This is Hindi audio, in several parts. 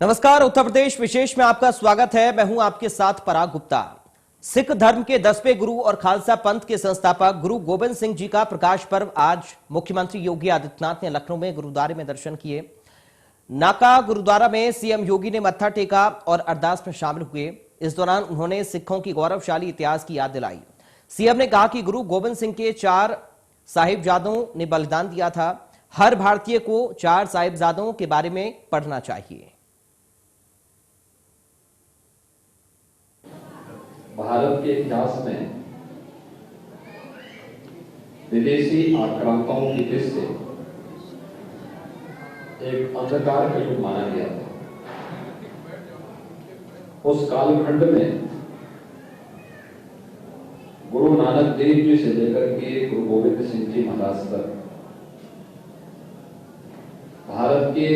नमस्कार, उत्तर प्रदेश विशेष में आपका स्वागत है। मैं हूं आपके साथ पराग गुप्ता। सिख धर्म के 10वें गुरु और खालसा पंथ के संस्थापक गुरु गोबिंद सिंह जी का प्रकाश पर्व आज मुख्यमंत्री योगी आदित्यनाथ ने लखनऊ में गुरुद्वारे में दर्शन किए। नाका गुरुद्वारा में सीएम योगी ने मत्था टेका और अरदास में शामिल हुए। इस दौरान उन्होंने सिखों की गौरवशाली इतिहास की याद दिलाई। सीएम ने कहा कि गुरु गोबिंद सिंह के 4 साहिबजादों ने बलिदान दिया था। हर भारतीय को 4 साहिबजादों के बारे में पढ़ना चाहिए। भारत के इतिहास में विदेशी आक्रांताओं की दृष्टि से एक अंधकार का युग माना गया था। उस कालखंड में गुरु नानक देव जी से लेकर के गुरु गोविंद सिंह जी महाराज तक भारत के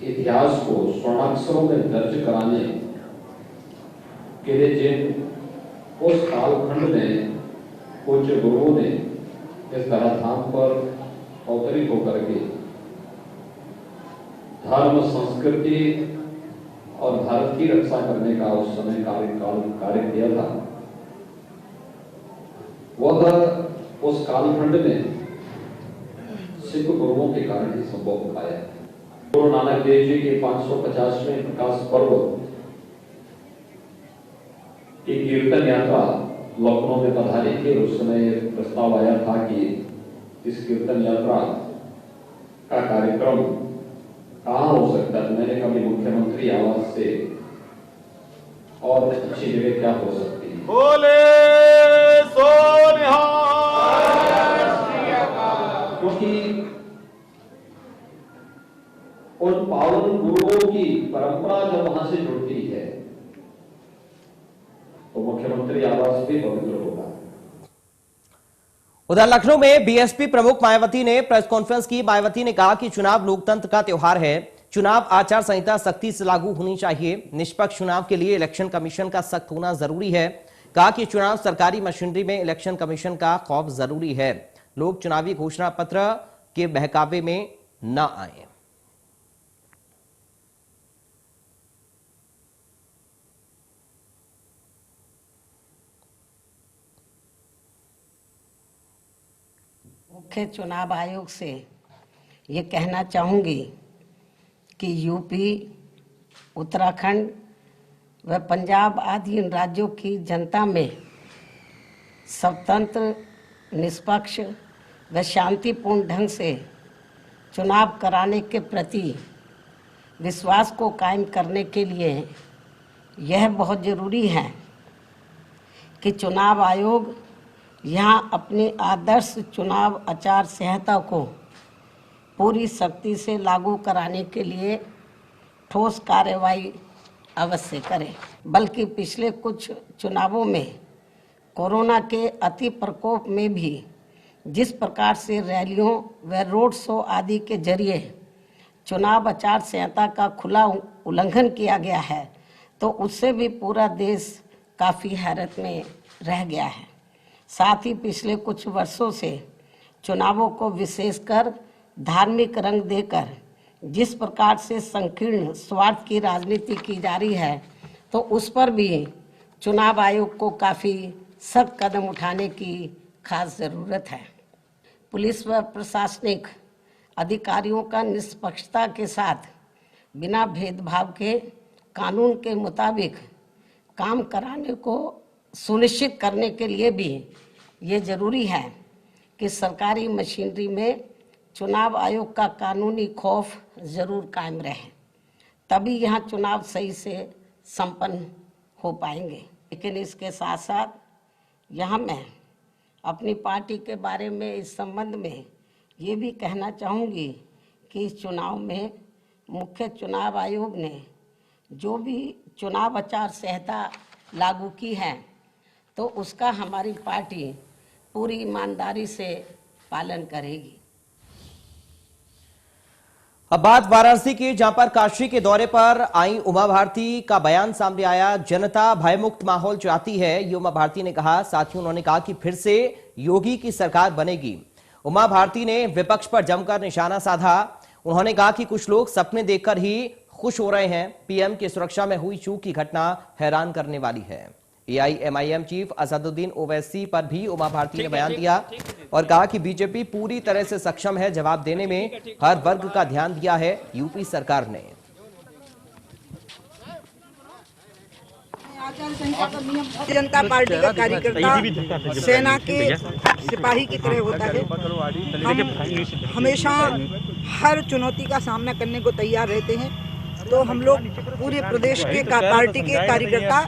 इतिहास को स्वर्णाक्षरों में दर्ज कराने के लिए जिन उस कालखंड में कुछ गुरुओं ने इस धराधाम पर अवतरित होकर के धर्म, संस्कृति और भारत की रक्षा करने का उस समय कार्य किया था, वह उस कालखंड में सिख गुरुओं के कारण ही संभव हो पाया। गुरु नानक देव जी के 550वें प्रकाश पर्व की कीर्तन यात्रा लखनऊ में पधारी थी। उस समय प्रस्ताव आया था कि इस कीर्तन यात्रा का कार्यक्रम कहाँ हो सकता है। मैंने कहा मुख्यमंत्री आवास से और अच्छी जगह क्या हो सकती है। बोले सो निहाल। क्योंकि उन पावन गुरुओं की परंपरा जब वहां से जुड़ती है तो मुख्यमंत्री आवास भी पवित्र होगा। उधर लखनऊ में बीएसपी प्रमुख मायावती ने प्रेस कॉन्फ्रेंस की। मायावती ने कहा कि चुनाव लोकतंत्र का त्योहार है। चुनाव आचार संहिता सख्ती से लागू होनी चाहिए। निष्पक्ष चुनाव के लिए इलेक्शन कमीशन का सख्त होना जरूरी है। कहा कि चुनाव सरकारी मशीनरी में इलेक्शन कमीशन का खौफ जरूरी है। लोग चुनावी घोषणा पत्र के बहकावे में न आए। मुख्य चुनाव आयोग से ये कहना चाहूँगी कि यूपी, उत्तराखंड व पंजाब आदि इन राज्यों की जनता में स्वतंत्र, निष्पक्ष व शांतिपूर्ण ढंग से चुनाव कराने के प्रति विश्वास को कायम करने के लिए यह बहुत ज़रूरी है कि चुनाव आयोग यहाँ अपनी आदर्श चुनाव आचार संहिता को पूरी सख्ती से लागू कराने के लिए ठोस कार्रवाई अवश्य करे। बल्कि पिछले कुछ चुनावों में कोरोना के अति प्रकोप में भी जिस प्रकार से रैलियों व रोड शो आदि के जरिए चुनाव आचार संहिता का खुला उल्लंघन किया गया है, तो उससे भी पूरा देश काफ़ी हैरत में रह गया है। साथ ही पिछले कुछ वर्षों से चुनावों को विशेषकर धार्मिक रंग देकर जिस प्रकार से संकीर्ण स्वार्थ की राजनीति की जा रही है, तो उस पर भी चुनाव आयोग को काफ़ी सख्त कदम उठाने की खास ज़रूरत है। पुलिस व प्रशासनिक अधिकारियों का निष्पक्षता के साथ बिना भेदभाव के कानून के मुताबिक काम कराने को सुनिश्चित करने के लिए भी ये ज़रूरी है कि सरकारी मशीनरी में चुनाव आयोग का कानूनी खौफ ज़रूर कायम रहे, तभी यहाँ चुनाव सही से संपन्न हो पाएंगे। लेकिन इसके साथ साथ यहाँ मैं अपनी पार्टी के बारे में इस संबंध में ये भी कहना चाहूँगी कि इस चुनाव में मुख्य चुनाव आयोग ने जो भी चुनाव आचार संहिता लागू की है, तो उसका हमारी पार्टी पूरी ईमानदारी से पालन करेगी। अब बात वाराणसी की, जहां पर काशी के दौरे पर आई उमा भारती का बयान सामने आया। जनता भयमुक्त माहौल चाहती है, ये उमा भारती ने कहा। साथ ही उन्होंने कहा कि फिर से योगी की सरकार बनेगी। उमा भारती ने विपक्ष पर जमकर निशाना साधा। उन्होंने कहा कि कुछ लोग सपने देखकर ही खुश हो रहे हैं। पीएम की सुरक्षा में हुई चूक की घटना हैरान करने वाली है। एआईएमआईएम चीफ असदुद्दीन ओवैसी पर भी उमा भारती ने बयान दिया और कहा कि बीजेपी पूरी तरह से सक्षम है जवाब देने में। हर वर्ग का ध्यान दिया है यूपी सरकार ने। भारतीय जनता पार्टी का कार्यकर्ता सेना के सिपाही की तरह होता है। हम हमेशा हर चुनौती का सामना करने को तैयार रहते हैं। तो हम लोग पूरे प्रदेश के पार्टी के कार्यकर्ता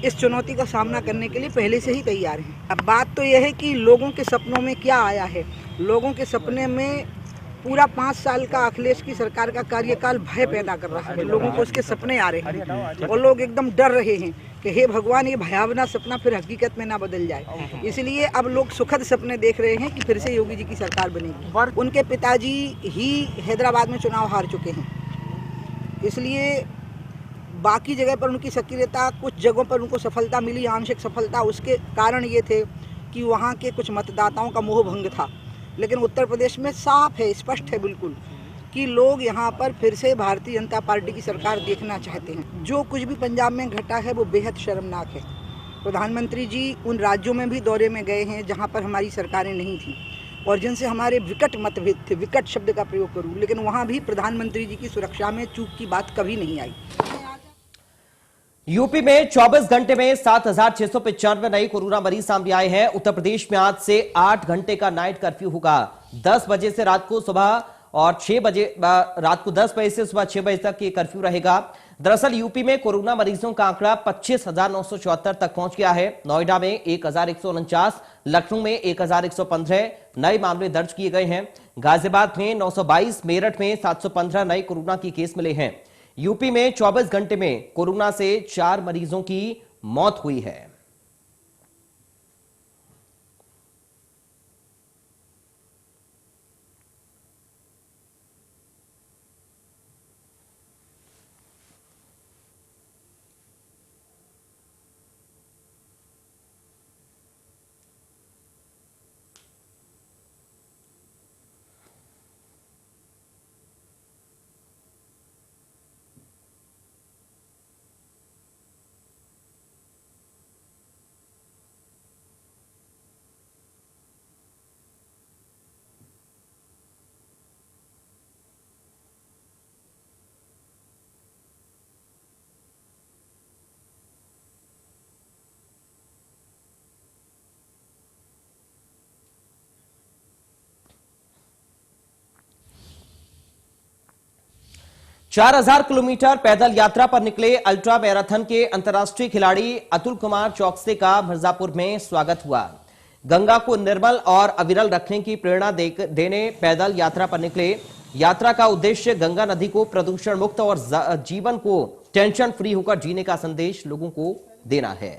इस चुनौती का सामना करने के लिए पहले से ही तैयार हैं। अब बात तो यह है कि लोगों के सपनों में क्या आया है। लोगों के सपने में पूरा 5 साल का अखिलेश की सरकार का कार्यकाल भय पैदा कर रहा है। लोगों को उसके सपने आ रहे हैं और लोग एकदम डर रहे हैं कि हे भगवान, ये भयावना सपना फिर हकीकत में ना बदल जाए। इसलिए अब लोग सुखद सपने देख रहे हैं कि फिर से योगी जी की सरकार बनेगी। उनके पिताजी ही हैदराबाद में चुनाव हार चुके हैं, इसलिए बाकी जगह पर उनकी सक्रियता, कुछ जगहों पर उनको सफलता मिली, आंशिक सफलता। उसके कारण ये थे कि वहाँ के कुछ मतदाताओं का मोह भंग था। लेकिन उत्तर प्रदेश में साफ है, स्पष्ट है बिल्कुल कि लोग यहाँ पर फिर से भारतीय जनता पार्टी की सरकार देखना चाहते हैं। जो कुछ भी पंजाब में घटा है वो बेहद शर्मनाक है। प्रधानमंत्री जी उन राज्यों में भी दौरे में गए हैं जहाँ पर हमारी सरकारें नहीं थी और जिनसे हमारे विकट मतभेद थे। विकट शब्द का प्रयोग करूँ, लेकिन वहाँ भी प्रधानमंत्री जी की सुरक्षा में चूक की बात कभी नहीं आई। यूपी में 24 घंटे में 7,695 नए कोरोना मरीज सामने आए हैं। उत्तर प्रदेश में आज से 8 घंटे का नाइट कर्फ्यू होगा। 10 बजे से रात को सुबह और 6 बजे रात को 10 बजे से सुबह 6 बजे तक ये कर्फ्यू रहेगा। दरअसल यूपी में कोरोना मरीजों का आंकड़ा 25,974 तक पहुंच गया है। नोएडा में 1,149, लखनऊ में 1,115 नए मामले दर्ज किए गए हैं। गाजियाबाद में 922, मेरठ में 715 नए कोरोना के केस मिले हैं। यूपी में 24 घंटे में कोरोना से 4 मरीजों की मौत हुई है। चार 4,000 किलोमीटर पैदल यात्रा पर निकले अल्ट्रा मैराथन के अंतर्राष्ट्रीय खिलाड़ी अतुल कुमार चौकसे का मिर्जापुर में स्वागत हुआ। गंगा को निर्मल और अविरल रखने की प्रेरणा देने पैदल यात्रा पर निकले। यात्रा का उद्देश्य गंगा नदी को प्रदूषण मुक्त और जीवन को टेंशन फ्री होकर जीने का संदेश लोगों को देना है।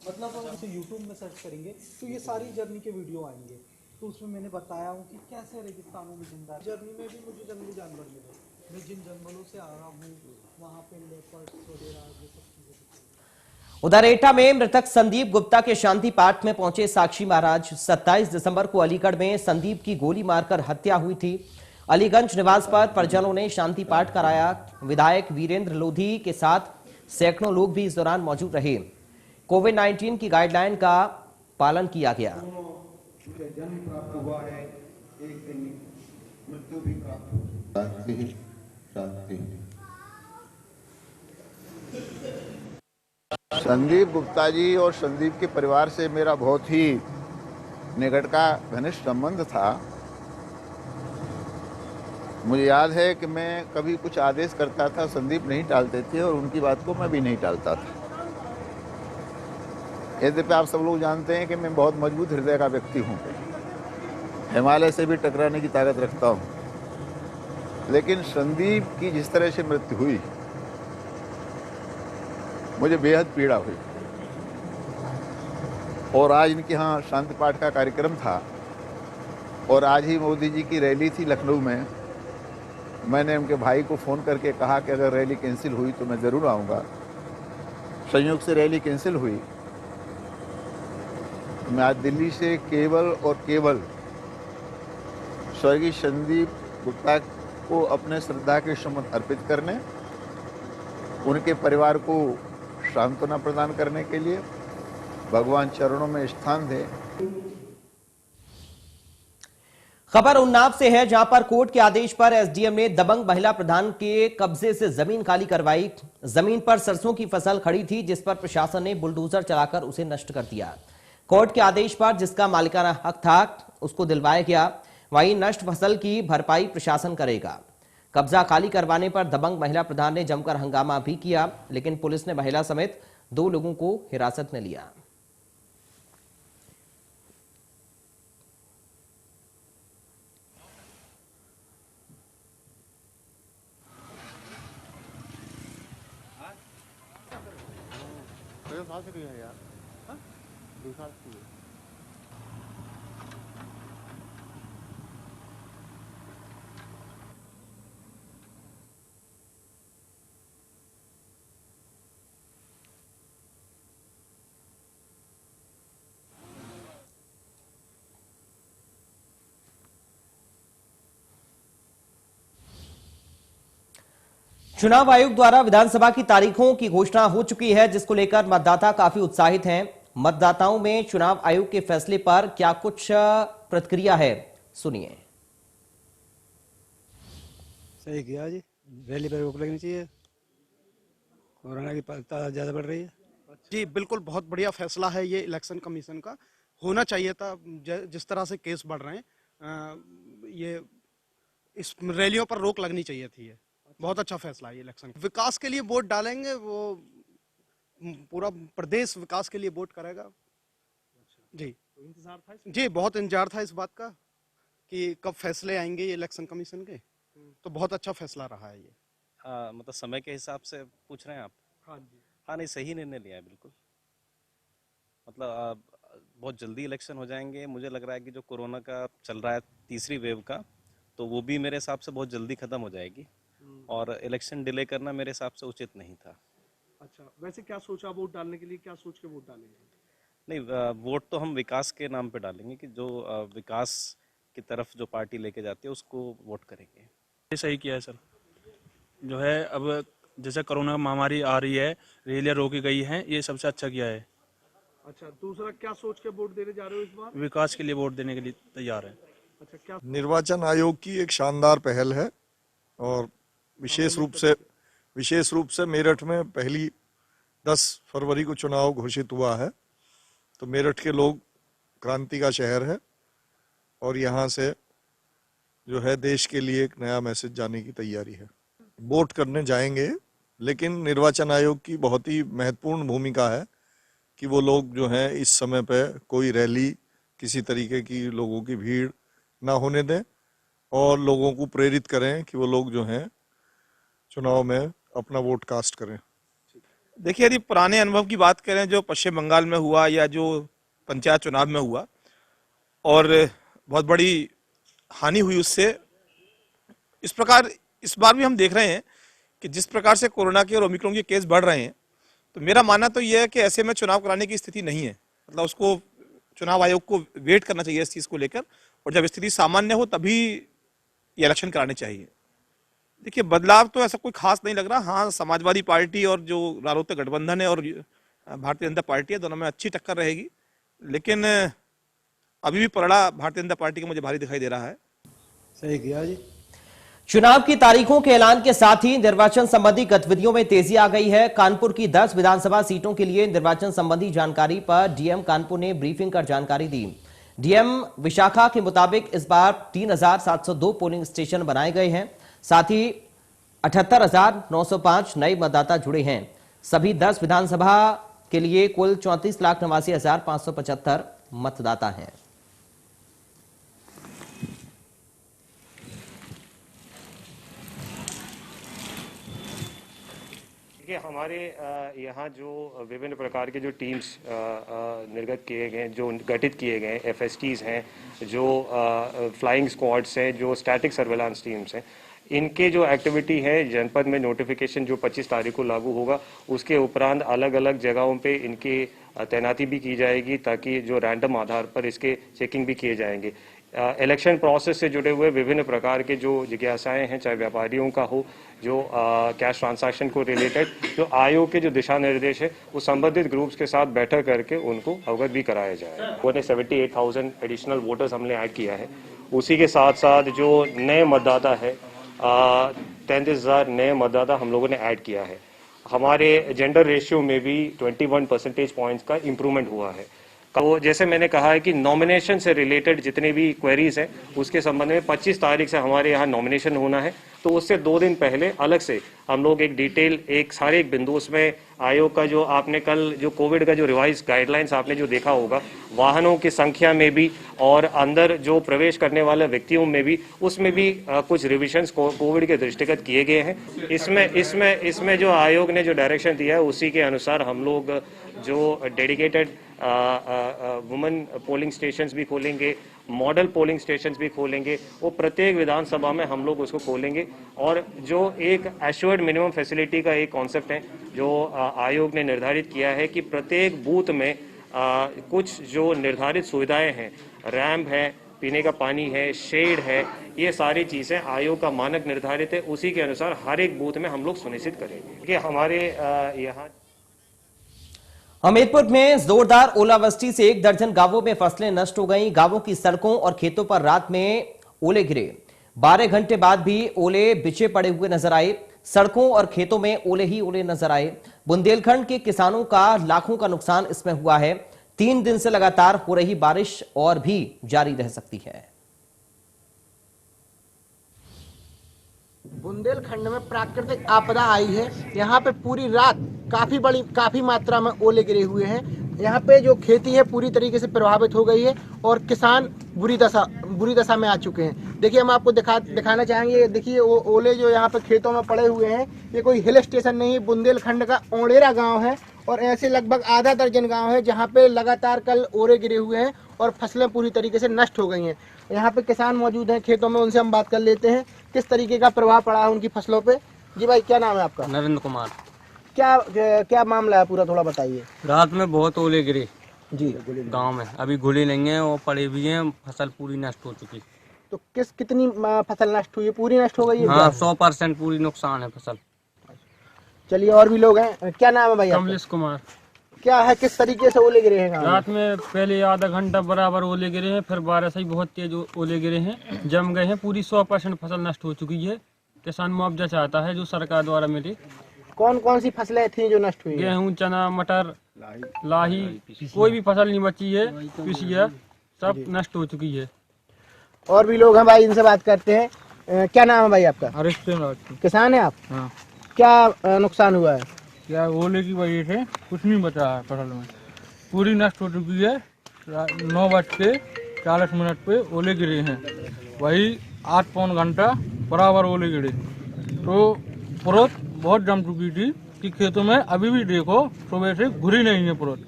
मतलब यूट्यूब में सर्च करेंगे तो ये सारी जर्नी के वीडियो आएंगे। तो उसमें मैंने बताया हूँ कि कैसे रेगिस्तानों में जिंदा जर्नी में भी मुझे जंगली जानवर मिले। मैं जिन जंगलों से आ रहा हूँ वहाँ पे लेपर्ड्स वगैरह ये सब चीजें। उधर एटा में मृतक संदीप गुप्ता के शांति पाठ में पहुंचे साक्षी महाराज। 27 दिसंबर को अलीगढ़ में संदीप की गोली मारकर हत्या हुई थी। अलीगंज निवास पर परिजनों ने शांति पाठ कराया। विधायक वीरेंद्र लोधी के साथ सैकड़ों लोग भी इस दौरान मौजूद रहे। कोविड-19 की गाइडलाइन का पालन किया गया। जन्म प्राप्त हुआ है, एक दिन मृत्यु भी प्राप्त हुआ। संदीप गुप्ता जी और संदीप के परिवार से मेरा बहुत ही निकट का घनिष्ठ संबंध था। मुझे याद है कि मैं कभी कुछ आदेश करता था, संदीप नहीं टालते थे और उनकी बात को मैं भी नहीं टालता था। यद्यपि आप सब लोग जानते हैं कि मैं बहुत मजबूत हृदय का व्यक्ति हूँ, हिमालय से भी टकराने की ताकत रखता हूँ, लेकिन संदीप की जिस तरह से मृत्यु हुई मुझे बेहद पीड़ा हुई। और आज इनके यहाँ शांति पाठ का कार्यक्रम था और आज ही मोदी जी की रैली थी लखनऊ में। मैंने उनके भाई को फ़ोन करके कहा कि अगर रैली कैंसिल हुई तो मैं ज़रूर आऊँगा। संयोग से रैली कैंसिल हुई। मैं आज दिल्ली से केवल और केवल स्वर्गीय संदीप गुप्ता को अपने श्रद्धा के सुमन अर्पित करने, उनके परिवार को सांत्वना प्रदान करने के लिए भगवान चरणों में स्थान दें। खबर उन्नाव से है, जहां पर कोर्ट के आदेश पर एसडीएम ने दबंग महिला प्रधान के कब्जे से जमीन खाली करवाई। जमीन पर सरसों की फसल खड़ी थी, जिस पर प्रशासन ने बुलडोजर चलाकर उसे नष्ट कर दिया। कोर्ट के आदेश पर जिसका मालिकाना हक था उसको दिलवाया गया, वहीं नष्ट फसल की भरपाई प्रशासन करेगा। कब्जा खाली करवाने पर दबंग महिला प्रधान ने जमकर हंगामा भी किया, लेकिन पुलिस ने महिला समेत 2 लोगों को हिरासत में लिया। चुनाव आयोग द्वारा विधानसभा की तारीखों की घोषणा हो चुकी है, जिसको लेकर मतदाता काफी उत्साहित हैं। मतदाताओं में चुनाव आयोग के फैसले पर क्या कुछ प्रतिक्रिया है, सुनिए। सही किया जी, रैली पर रोक लगनी चाहिए, कोरोना की तादाद ज्यादा बढ़ रही है। जी बिल्कुल, बहुत बढ़िया फैसला है ये इलेक्शन कमीशन का, होना चाहिए था। जिस तरह से केस बढ़ रहे हैं, ये इस रैलियों पर रोक लगनी चाहिए थी। ये बहुत अच्छा फैसला है। ये इलेक्शन विकास के लिए वोट डालेंगे, वो पूरा प्रदेश विकास के लिए वोट करेगा। जी इंतजार था, जी बहुत इंतजार था इस बात का कि कब फैसले आएंगे ये इलेक्शन कमीशन के, तो बहुत अच्छा फैसला रहा है ये। मतलब समय के हिसाब से पूछ रहे हैं आप? हाँ जी, हाँ नहीं, सही निर्णय लिया है बिल्कुल। मतलब बहुत जल्दी इलेक्शन हो जाएंगे। मुझे लग रहा है कि जो कोरोना का चल रहा है तीसरी वेव का, तो वो भी मेरे हिसाब से बहुत जल्दी खत्म हो जाएगी, और इलेक्शन डिले करना मेरे हिसाब से उचित नहीं था। अच्छा, वैसे क्या सोचा वोट डालने के लिए, क्या सोच के वोट डालेंगे? नहीं, वोट तो हम विकास के नाम पे डालेंगे कि जो विकास की तरफ जो पार्टी लेके जाती है उसको वोट करेंगे। ये सही किया है सर। जो है अब जैसे कोरोना महामारी आ रही है, रैलियां रोकी गई हैं, ये सबसे अच्छा किया है। अच्छा, दूसरा क्या सोच के वोट देने जा रहे हो इस बार? विकास के लिए वोट देने के लिए तैयार है। अच्छा, क्या निर्वाचन आयोग की एक शानदार पहल है, और विशेष रूप से मेरठ में पहली 10 फरवरी को चुनाव घोषित हुआ है, तो मेरठ के लोग क्रांति का शहर है, और यहाँ से जो है देश के लिए एक नया मैसेज जाने की तैयारी है। वोट करने जाएंगे, लेकिन निर्वाचन आयोग की बहुत ही महत्वपूर्ण भूमिका है कि वो लोग जो हैं इस समय पे कोई रैली, किसी तरीके की लोगों की भीड़ ना होने दें, और लोगों को प्रेरित करें कि वो लोग जो हैं चुनाव में अपना वोट कास्ट करें। देखिए, यदि पुराने अनुभव की बात करें जो पश्चिम बंगाल में हुआ या जो पंचायत चुनाव में हुआ, और बहुत बड़ी हानि हुई उससे, इस प्रकार इस बार भी हम देख रहे हैं कि जिस प्रकार से कोरोना के और ओमिक्रॉन के केस बढ़ रहे हैं, तो मेरा मानना तो यह है कि ऐसे में चुनाव कराने की स्थिति नहीं है। मतलब उसको चुनाव आयोग को वेट करना चाहिए इस चीज़ को लेकर, और जब स्थिति सामान्य हो तभी ये इलेक्शन कराने चाहिए। देखिए, बदलाव तो ऐसा कोई खास नहीं लग रहा। हाँ, समाजवादी पार्टी और जो रालोद गठबंधन है और भारतीय जनता पार्टी है, दोनों में अच्छी टक्कर रहेगी, लेकिन अभी भी पलड़ा भारतीय जनता पार्टी का मुझे भारी दिखाई दे रहा है। सही किया जी। चुनाव की तारीखों के ऐलान के साथ ही निर्वाचन संबंधी गतिविधियों में तेजी आ गई है। कानपुर की 10 विधानसभा सीटों के लिए निर्वाचन संबंधी जानकारी पर डीएम कानपुर ने ब्रीफिंग कर जानकारी दी। डीएम विशाखा के मुताबिक इस बार 3702 पोलिंग स्टेशन बनाए गए हैं, साथ ही 78,905 नए मतदाता जुड़े हैं। सभी 10 विधानसभा के लिए कुल 34,89,575 मतदाता हैं। देखिए, हमारे यहाँ जो विभिन्न प्रकार के जो टीम्स निर्गत किए गए, जो गठित किए गए, एफएसटीज हैं, जो फ्लाइंग स्क्वाड्स हैं, जो स्टैटिक सर्वेलांस टीम्स हैं, इनके जो एक्टिविटी है जनपद में नोटिफिकेशन जो 25 तारीख को लागू होगा, उसके उपरांत अलग अलग जगहों पे इनकी तैनाती भी की जाएगी, ताकि जो रैंडम आधार पर इसके चेकिंग भी किए जाएंगे। इलेक्शन प्रोसेस से जुड़े हुए विभिन्न प्रकार के जो जिज्ञासाएं हैं, चाहे व्यापारियों का हो, जो कैश ट्रांजैक्शन को रिलेटेड जो आयोग के जो दिशा निर्देश है वो संबंधित ग्रुप्स के साथ बैठक करके उनको अवगत भी कराया जाए। वो ने 78,000 एडिशनल वोटर्स हमने ऐड किया है। उसी के साथ साथ जो नए मतदाता है 33,000 नए मतदाता हम लोगों ने ऐड किया है। हमारे जेंडर रेशियो में भी 21 परसेंटेज पॉइंट्स का इम्प्रूवमेंट हुआ है। तो जैसे मैंने कहा है कि नॉमिनेशन से रिलेटेड जितने भी क्वेरीज हैं उसके संबंध में 25 तारीख से हमारे यहाँ नॉमिनेशन होना है, तो उससे 2 दिन पहले अलग से हम लोग एक डिटेल एक बिंदु उसमें आयोग का जो आपने कल जो कोविड का जो रिवाइज गाइडलाइंस आपने जो देखा होगा, वाहनों की संख्या में भी और अंदर जो प्रवेश करने वाले व्यक्तियों में भी उसमें भी कुछ रिविजन्स कोविड के दृष्टिगत किए गए हैं। इसमें जो आयोग ने जो डायरेक्शन दिया है उसी के अनुसार हम लोग जो डेडिकेटेड वुमेन पोलिंग स्टेशंस भी खोलेंगे, मॉडल पोलिंग स्टेशंस भी खोलेंगे, वो प्रत्येक विधानसभा में हम लोग उसको खोलेंगे। और जो एक एश्योर्ड मिनिमम फैसिलिटी का एक कॉन्सेप्ट है जो आयोग ने निर्धारित किया है कि प्रत्येक बूथ में कुछ जो निर्धारित सुविधाएं हैं, रैंप है, पीने का पानी है, शेड है, ये सारी चीज़ें आयोग का मानक निर्धारित है, उसी के अनुसार हर एक बूथ में हम लोग सुनिश्चित करेंगे कि हमारे यहाँ। हमीरपुर में जोरदार ओलावृष्टि से 1 दर्जन गांवों में फसलें नष्ट हो गईं। गांवों की सड़कों और खेतों पर रात में ओले गिरे। 12 घंटे बाद भी ओले बिछे पड़े हुए नजर आए। सड़कों और खेतों में ओले ही ओले नजर आए। बुंदेलखंड के किसानों का लाखों का नुकसान इसमें हुआ है। 3 दिन से लगातार हो रही बारिश और भी जारी रह सकती है। बुंदेलखंड में प्राकृतिक आपदा आई है। यहाँ पे पूरी रात काफी मात्रा में ओले गिरे हुए हैं। यहाँ पे जो खेती है पूरी तरीके से प्रभावित हो गई है और किसान बुरी दशा में आ चुके हैं। देखिए, हम आपको दिखाना चाहेंगे। देखिए, वो ओले जो यहाँ पे खेतों में पड़े हुए हैं, ये कोई हिल स्टेशन नहीं, बुंदेलखंड का ओड़ेरा गांव है और ऐसे लगभग आधा दर्जन गांव है जहाँ पे लगातार कल ओले गिरे हुए हैं और फसलें पूरी तरीके से नष्ट हो गई हैं। यहाँ पे किसान मौजूद हैं खेतों में, उनसे हम बात कर लेते हैं किस तरीके का प्रभाव पड़ा है उनकी फसलों पे। जी भाई, क्या नाम है आपका? नरेंद्र कुमार। क्या मामला है पूरा, थोड़ा बताइए। रात में बहुत ओले गिरे जी गांव में, अभी घुली नहीं है, वो पड़े भी हैं, फसल पूरी नष्ट हो चुकी। तो कितनी फसल नष्ट हुई है? पूरी नष्ट हो गई है? हाँ, 100% पूरी नुकसान है फसल। चलिए, और भी लोग हैं। क्या नाम है भाई? कमलेश कुमार। क्या है, किस तरीके से ओले गिरे हैं? रात में पहले आधा घंटा बराबर ओले गिरे हैं, फिर बारिश ही बहुत तेज ओले गिरे हैं, जम गए हैं, पूरी 100% फसल नष्ट हो चुकी है। किसान मुआवजा चाहता है जो सरकार द्वारा मिले। कौन कौन सी फसलें थी जो नष्ट हुई? गेहूं, चना, मटर, लाही, कोई भी फसल नहीं बची है, पिसिया सब नष्ट हो चुकी है। और भी लोग हैं भाई, इनसे बात करते हैं। क्या नाम है भाई आपका? हरीश। किसान है आप? हाँ। क्या नुकसान हुआ है? क्या ओले की वजह से कुछ नहीं बचा है फसल में, पूरी नष्ट हो चुकी है। 9:40 पे ओले गिरे हैं, वही 8 पौन घंटा बराबर ओले गिरे, तो पुरोत बहुत जम चुकी थी कि खेतों में अभी भी देखो सुबह से घुरी नहीं है पुरोत।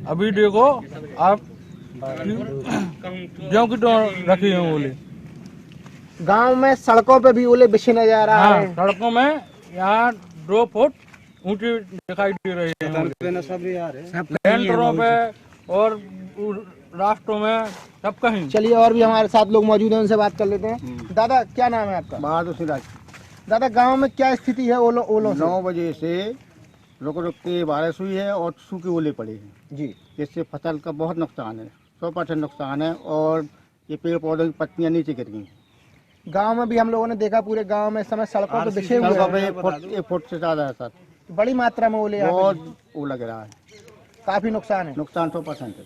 अभी देखो आप गेहूं की तो रखी है ओले। गांव में सड़कों पे भी ओले बिछे नजर आ रहे हैं। सड़कों में यहाँ 2 फुट ऊंचे दिखाई दे रहे हैं, लेंटरों पे और रास्तों में, सब कहीं। चलिए, और भी हमारे साथ लोग मौजूद हैं, उनसे बात कर लेते हैं। दादा, क्या नाम है आपका? बहादुर सिराज। दादा, गांव में क्या स्थिति है ओलों से? 9 बजे से रुक के बारिश हुई है और सूखे ओले पड़े हैं जी, जिससे फसल का बहुत नुकसान है, 100% नुकसान है। और ये पेड़ पौधों की पत्तियां नीचे गिर गई। गांव में भी हम लोगों ने देखा, पूरे गांव में इस समय सड़कों पे बिछे हुए हैं। 1 फुट से ज्यादा है सर, बड़ी मात्रा में ओले, बहुत ओला गिरा है, काफी नुकसान है। नुकसान 100% है।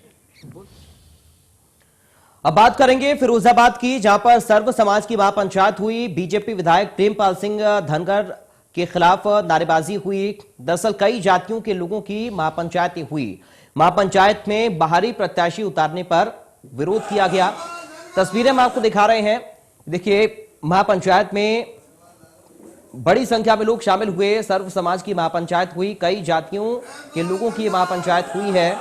अब बात करेंगे फिरोजाबाद की, जहां पर सर्व समाज की महापंचायत हुई। बीजेपी विधायक प्रेमपाल सिंह धनगर के खिलाफ नारेबाजी हुई। दरअसल कई जातियों के लोगों की महापंचायत हुई। महापंचायत में बाहरी प्रत्याशी उतारने पर विरोध किया गया। तस्वीरें हम आपको दिखा रहे हैं। देखिए, महापंचायत में बड़ी संख्या में लोग शामिल हुए। सर्व समाज की महापंचायत हुई, कई जातियों के लोगों की महापंचायत हुई है।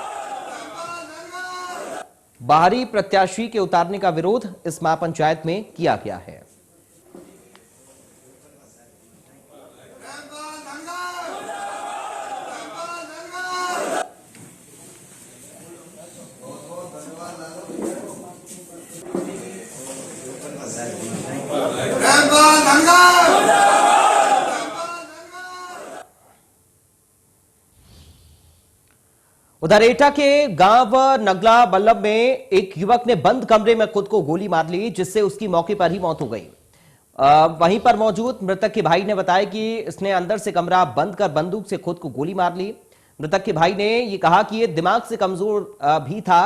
बाहरी प्रत्याशी के उतारने का विरोध इस महापंचायत में किया गया है। उधर एटा के गांव नगला बल्लभ में एक युवक ने बंद कमरे में खुद को गोली मार ली, जिससे उसकी मौके पर ही मौत हो गई। वहीं पर मौजूद मृतक के भाई ने बताया कि इसने अंदर से कमरा बंद कर बंदूक से खुद को गोली मार ली। मृतक के भाई ने यह कहा कि यह दिमाग से कमजोर भी था।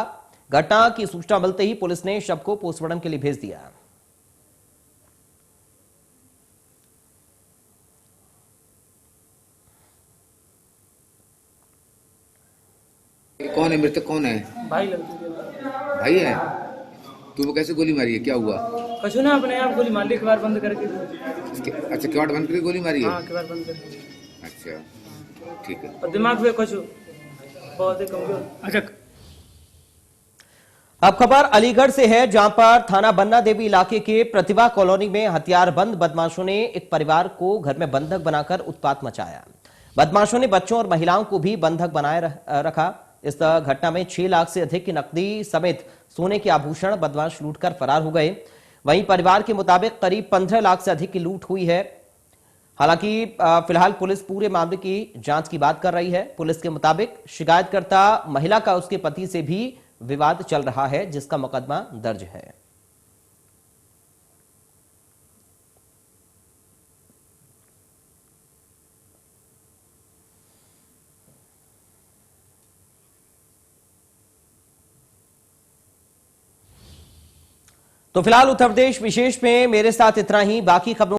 घटना की सूचना मिलते ही पुलिस ने शव को पोस्टमार्टम के लिए भेज दिया। कौन है मृतक? कौन है? भाई भाई है। तू कैसे गोली मारी है? क्या हुआ? कछु ना, अपने आप गोली मार ली, किवाड़ बंद करके। अच्छा, किवाड़ बंद करके गोली मारी है? हाँ, किवाड़ बंद करके। अच्छा, ठीक है। और दिमाग पे कछु बहुत ही कमजोर। अच्छा, अब खबर अलीगढ़ से है, जहां पर थाना बन्ना देवी इलाके के प्रतिभा कॉलोनी में हथियारबंद बदमाशों ने एक परिवार को घर में बंधक बनाकर उत्पात मचाया। बदमाशों ने बच्चों और महिलाओं को भी बंधक बनाए रखा। इस घटना में 6 लाख से अधिक की नकदी समेत सोने के आभूषण बदमाश लूटकर फरार हो गए। वहीं परिवार के मुताबिक करीब 15 लाख से अधिक की लूट हुई है। हालांकि फिलहाल पुलिस पूरे मामले की जांच की बात कर रही है। पुलिस के मुताबिक शिकायतकर्ता महिला का उसके पति से भी विवाद चल रहा है, जिसका मुकदमा दर्ज है। तो फिलहाल उत्तर प्रदेश विशेष में मेरे साथ इतना ही। बाकी खबरों